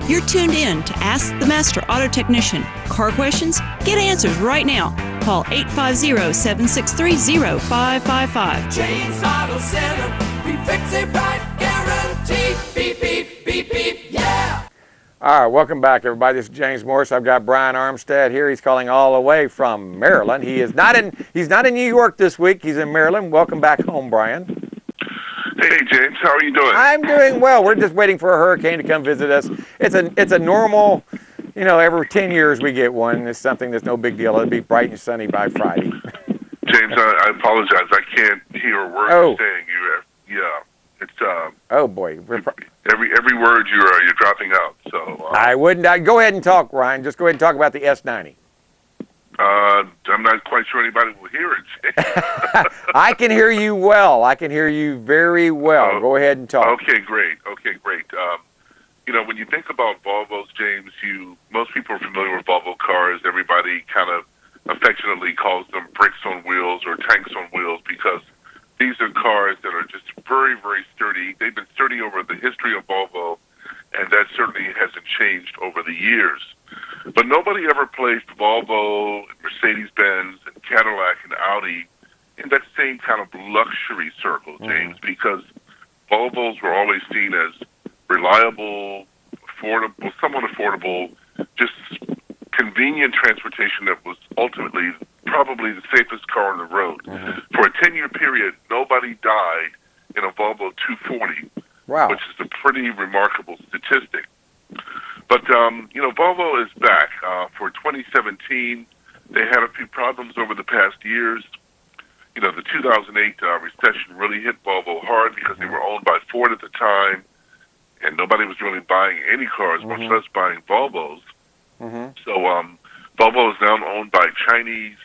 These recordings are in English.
You're tuned in to Ask the Master Auto Technician. Car questions? Get answers right now. Call 850-763-0555. James Auto Center, we fix it right, guaranteed. Beep, beep, beep, beep, yeah. All right, welcome back, everybody. This is James Morris. I've got Brian Armstead here. He's calling all the way from Maryland. He's not in New York this week. He's in Maryland. Welcome back home, Brian. Hey, James. How are you doing? I'm doing well. We're just waiting for a hurricane to come visit us. It's a normal, every 10 years we get one. It's something that's no big deal. It'll be bright and sunny by Friday. James, I apologize. I can't hear a word you're saying. It's oh boy. Every word you're dropping out. So I wouldn't. Go ahead and talk, Ryan. Just go ahead and talk about the S90. I'm not quite sure anybody will hear it. I can hear you well. I can hear you very well. Go ahead and talk. Okay, great. When you think about Volvos, James, most people are familiar with Volvo cars. Everybody kind of affectionately calls them bricks on wheels or tanks on wheels because these are cars that are just very, very sturdy. They've been sturdy over the history of Volvo, and that certainly hasn't changed over the years. But nobody ever placed Volvo, Mercedes-Benz, and Cadillac and Audi in that same kind of luxury circle, James, because Volvos were always seen as reliable, affordable, somewhat affordable, just convenient transportation that was ultimately probably the safest car on the road. For a 10-year period, nobody died in a Volvo 240, which is a pretty remarkable statistic. But, Volvo is back. For 2017, they had a few problems over the past years. The 2008 recession really hit Volvo hard because they were owned by Ford at the time, and nobody was really buying any cars, much less buying Volvos. So Volvo is now owned by Chinese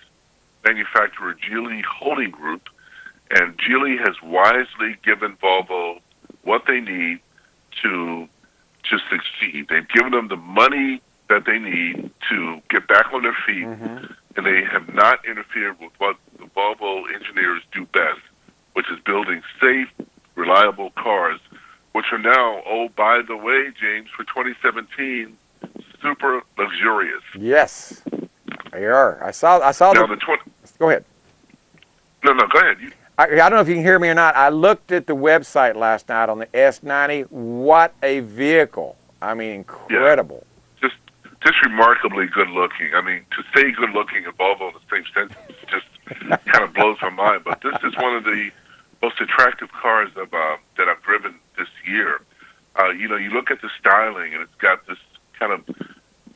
manufacturer Geely Holding Group, and Geely has wisely given Volvo what they need to succeed. They've given them the money that they need to get back on their feet, and they have not interfered with what the Volvo engineers do best, which is building safe, reliable cars, which are now, by the way, James, for 2017, super luxurious. Yes, they are. I saw now Go ahead. No, go ahead. I don't know if you can hear me or not. I looked at the website last night on the S90. What a vehicle. I mean, incredible. Yeah. Just remarkably good looking. I mean, to say good looking and Volvo in the same sentence just kind of blows my mind. But this is one of the most attractive cars that I've driven this year. You look at the styling, and it's got this kind of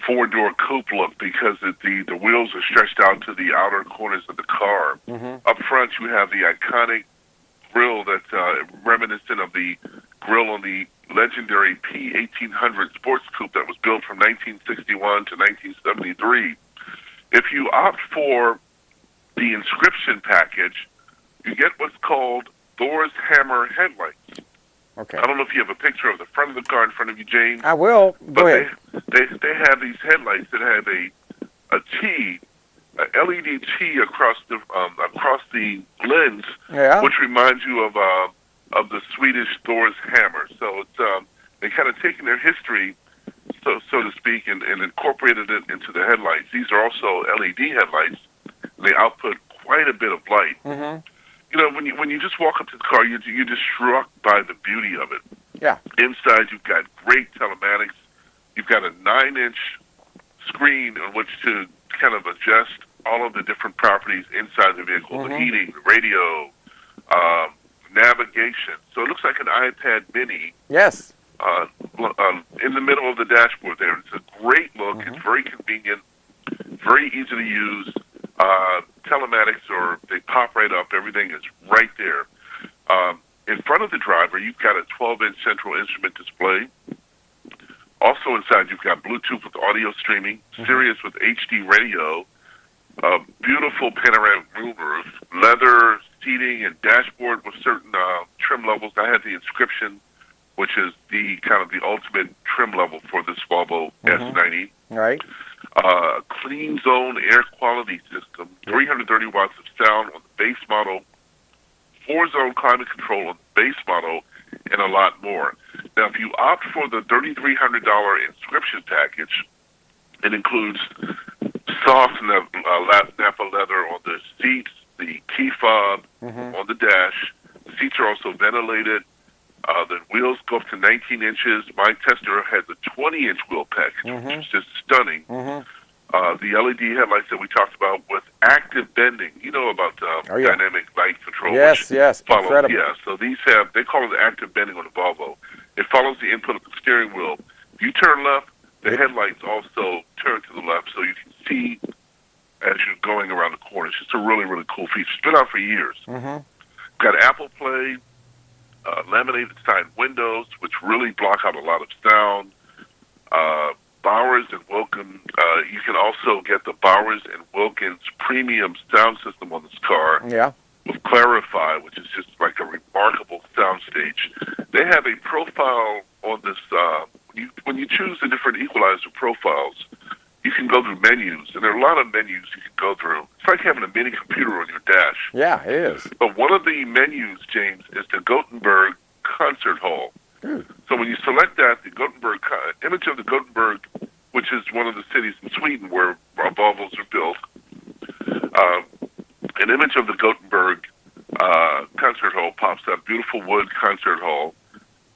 four-door coupe look because the wheels are stretched out to the outer corners of the car. Up front, you have the iconic grille that's reminiscent of the grille on the legendary P1800 sports coupe that was built from 1961 to 1973. If you opt for the inscription package, you get what's called Thor's Hammer headlights. Okay. I don't know if you have a picture of the front of the car in front of you, James. I will. Go ahead. They have these headlights that have a T, a LED T across the lens, which reminds you of the Swedish Thor's hammer. So it's they kind of taken their history, so to speak, and incorporated it into the headlights. These are also LED headlights. They output quite a bit of light. When you just walk up to the car, you're just struck by the beauty of it. Yeah. Inside, you've got great telematics. You've got a 9-inch screen on which to kind of adjust all of the different properties inside the vehicle, the heating, the radio, navigation. So it looks like an iPad mini. Yes. In the middle of the dashboard there. It's a great look. It's very convenient, very easy to use. Telematics, they pop right up. Everything is right there. In front of the driver, you've got a 12-inch central instrument display. Also inside, you've got Bluetooth with audio streaming, Sirius with HD radio, beautiful panoramic moonroof, leather seating and dashboard with certain trim levels. I had the Inscription, which is the kind of the ultimate trim level for this Volvo S90. Right. Clean zone air quality system, 330 watts of sound on the base model, 4-zone climate control on the base model, and a lot more. Now, if you opt for the $3,300 inscription package, it includes soft Napa leather on the seats, the key fob on the dash. The seats are also ventilated. The wheels go up to 19 inches. My tester has a 20-inch wheel package, which is just stunning. The LED headlights that we talked about with active bending. You know about dynamic light control. Yes, yes, follows, incredible. Yeah, so these they call it active bending on the Volvo. It follows the input of the steering wheel. If you turn left, the headlights also turn to the left, so you can see as you're going around the corner. It's just a really, really cool feature. It's been out for years. Got Apple Play, laminated side windows, which really block out a lot of sound. Bowers and Wilkins. You can also get the Bowers and Wilkins premium sound system on this car. Yeah. With Clarify, which is just like a remarkable soundstage. They have a profile on this. When you choose the different equalizer profiles, you can go through menus, and there are a lot of menus you can go through. It's like having a mini computer on your dash. Yeah, it is. But one of the menus, James, is the Gothenburg Concert Hall. So when you select that, the Gothenburg image of the Gothenburg, which is one of the cities in Sweden where Volvos are built, an image of the Gothenburg Concert Hall pops up, beautiful wood concert hall,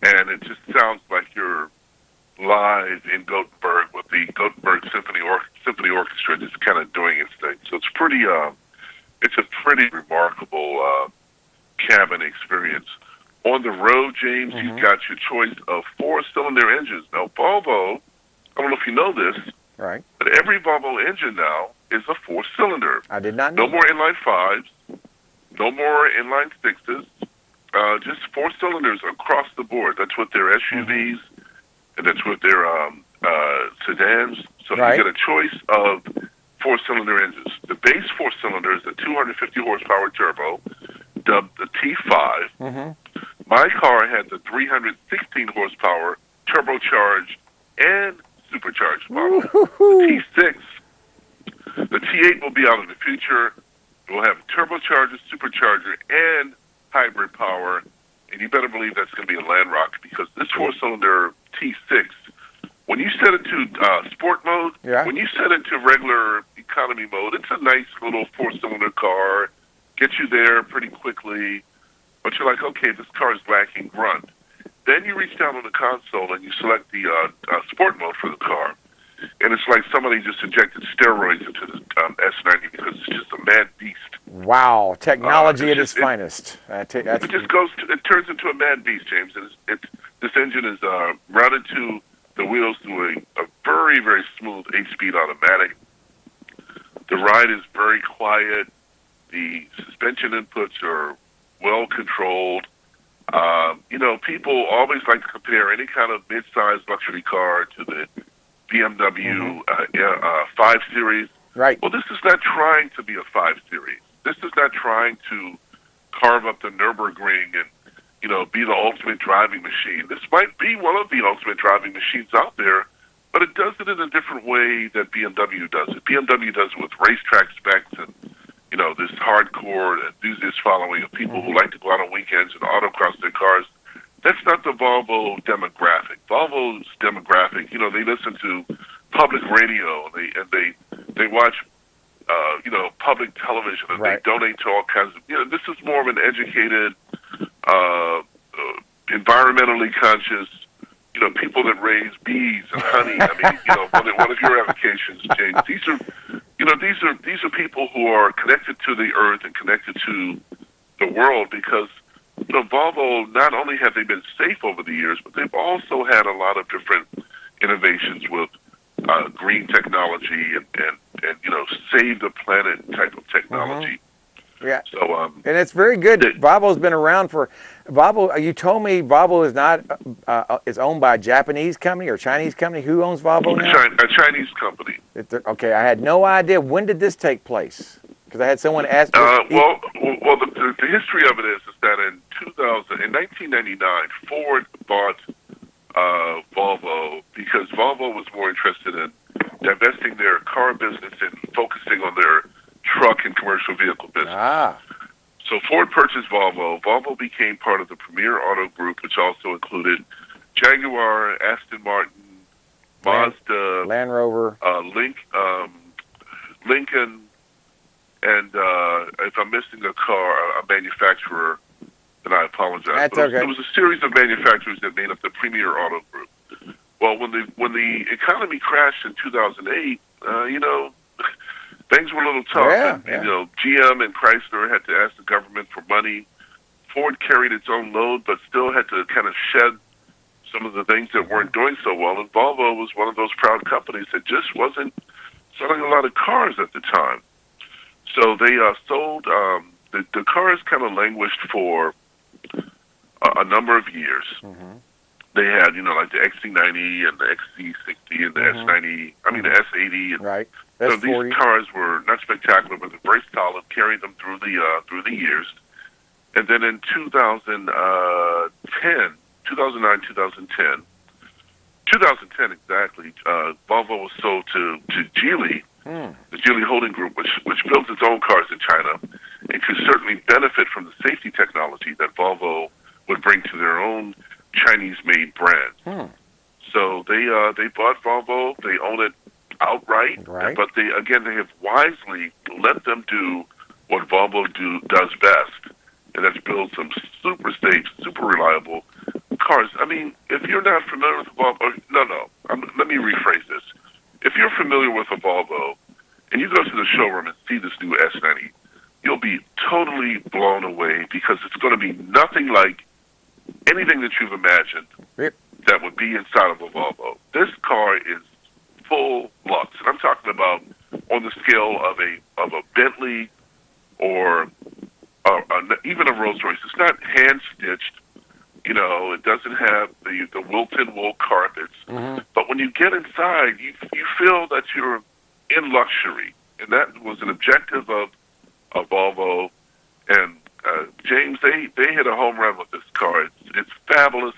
and it just sounds like you're live in Gothenburg with the Gothenburg Symphony Orchestra just kind of doing its thing. So it's pretty, it's a pretty remarkable cabin experience. On the road, James, you've got your choice of 4-cylinder engines. Now, Volvo, I don't know if you know this, right? but every Volvo engine now is a 4-cylinder. I did not know. No more inline 5s, no more inline 6s, just 4 cylinders across the board. That's what their SUVs, and that's what their sedans. So you get a choice of 4-cylinder engines. The base 4-cylinder is a 250 horsepower turbo, dubbed the T5. My car had the 316 horsepower turbocharged and supercharged model. The T6, the T8 will be out in the future. It will have turbocharger, supercharger, and hybrid power. And you better believe that's going to be a Land Rock, because this 4-cylinder T6, when you set it to sport mode, when you set it to regular economy mode, it's a nice little 4-cylinder car. Gets you there pretty quickly. But you're like, okay, this car is lacking grunt. Then you reach down on the console and you select the sport mode for the car. And it's like somebody just injected steroids into the S90, because it's just a mad beast. Wow, technology at its finest. It just it turns into a mad beast, James. And this engine is routed to the wheels through a very, very smooth 8-speed automatic. The ride is very quiet. The suspension inputs are well controlled. People always like to compare any kind of mid-sized luxury car to the BMW 5 Series. Right. Well, this is not trying to be a 5 Series. This is not trying to carve up the Nürburgring and, be the ultimate driving machine. This might be one of the ultimate driving machines out there, but it does it in a different way that BMW does it. BMW does it with racetrack specs and, this hardcore enthusiast following of people who like to go out on weekends and autocross their cars. That's not the Volvo demographic. Volvo's demographic, they listen to public radio, and they watch, public television, and they donate to all kinds of, this is more of an educated, environmentally conscious, people that raise bees and honey. I mean, one of your applications, James. These are people who are connected to the earth and connected to the world, because Volvo, not only have they been safe over the years, but they've also had a lot of different innovations with green technology and save the planet type of technology. Yeah. So and it's very good. Volvo's been around for Volvo. You told me Volvo is not is owned by a Japanese company or Chinese company. Who owns Volvo now? A Chinese company. Okay, I had no idea. When did this take place? Because I had someone ask. The history of it is that in 1999, Ford bought Volvo because Volvo was more interested in divesting their car business and focusing on their truck and commercial vehicle business. So Ford purchased Volvo. Volvo became part of the Premier Auto Group, which also included Jaguar, Aston Martin, Mazda, Land Rover, Lincoln, and if I'm missing a car, a manufacturer, then I apologize. That's but okay. There was a series of manufacturers that made up the Premier Auto Group. Well, when the economy crashed in 2008, things were a little tough. Yeah, and, yeah. GM and Chrysler had to ask the government for money. Ford carried its own load, but still had to kind of shed some of the things that weren't doing so well. And Volvo was one of those proud companies that just wasn't selling a lot of cars at the time. So they sold, the cars kind of languished for a number of years. Mm-hmm. They had, like the XC90 and the XC60 and the S90, the S80. And right. so S40. these cars were not spectacular, but they're very solid, carried them through the years. And then in 2009, 2010 exactly, Volvo was sold to Geely, the Geely Holding Group, which builds its own cars in China, and could certainly benefit from the safety technology that Volvo would bring to their own Chinese-made brand. So they bought Volvo. They own it outright, right. But they have wisely let them do what Volvo does best, and that's build some super safe, super reliable cars. I mean, if you're not familiar with Volvo, let me rephrase this. If you're familiar with a Volvo and you go to the showroom and see this new S90, you'll be totally blown away because it's going to be nothing like anything that you've imagined that would be inside of a Volvo. This car is full lux, and I'm talking about on the scale of a Bentley or even a Rolls Royce. It's not hand stitched. It doesn't have the Wilton wool carpets. But when you get inside, you feel that you're in luxury, and that was an objective of Volvo. And James, they hit a home run with this car. It's fabulous.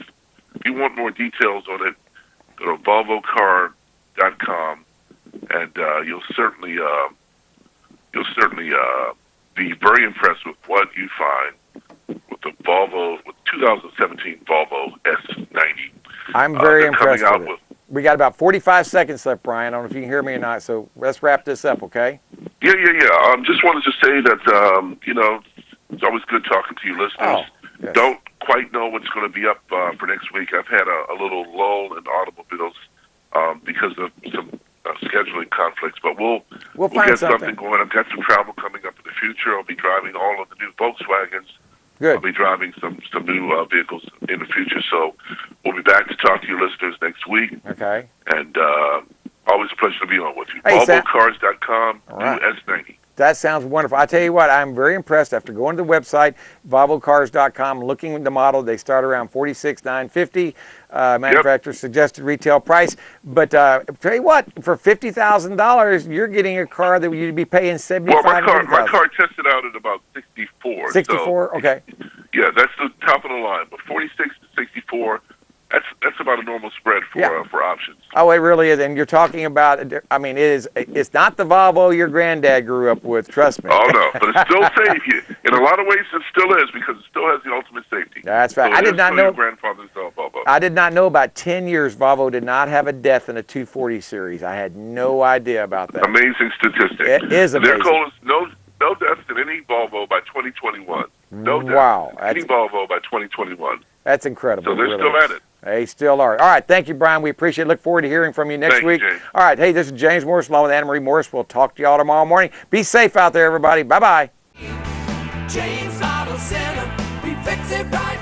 If you want more details on it, go to volvocar.com, and you'll certainly be very impressed with what you find with the Volvo, with 2017 Volvo S90. I'm very impressed coming out with it. We got about 45 seconds left, Brian. I don't know if you can hear me or not, so let's wrap this up, okay? Yeah. Just wanted to say that, it's always good talking to you listeners. Oh, yes. Don't quite know what's going to be up for next week. I've had a little lull in automobiles because of some scheduling conflicts, but we'll find get something something going. I've got some travel coming up in the future. I'll be driving all of the new Volkswagens. Good. I'll be driving some new vehicles in the future, so we'll be back to talk to your listeners next week. Okay. And always a pleasure to be on with you. Hey, VolvoCars.com, right. new S90. That sounds wonderful. I tell you what, I'm very impressed after going to the website, volvocars.com, looking at the model. They start around $46,950, manufacturer's suggested retail price. But tell you what, for $50,000, you're getting a car that you'd be paying $75,000. Well, my car tested out at about 64. 64? So, okay. Yeah, that's the top of the line. But 46 to 64, that's about a normal spread for options. Oh, it really is. And you're talking about, it's not the Volvo your granddad grew up with, trust me. Oh, no, but it's still safe. In a lot of ways, it still is because it still has the ultimate safety. That's right. So I did not know. Your grandfather's Volvo. I did not know about 10 years Volvo did not have a death in a 240 series. I had no idea about that. Amazing statistic. It is amazing. Their goal is no deaths in any Volvo by 2021. No deaths wow, in any Volvo by 2021. That's incredible. So they're still at it. They still are. All right. Thank you, Brian. We appreciate it. Look forward to hearing from you next week. James. All right. Hey, this is James Morris along with Anna Marie Morris. We'll talk to y'all tomorrow morning. Be safe out there, everybody. Bye-bye. James Auto Center, we fix it right.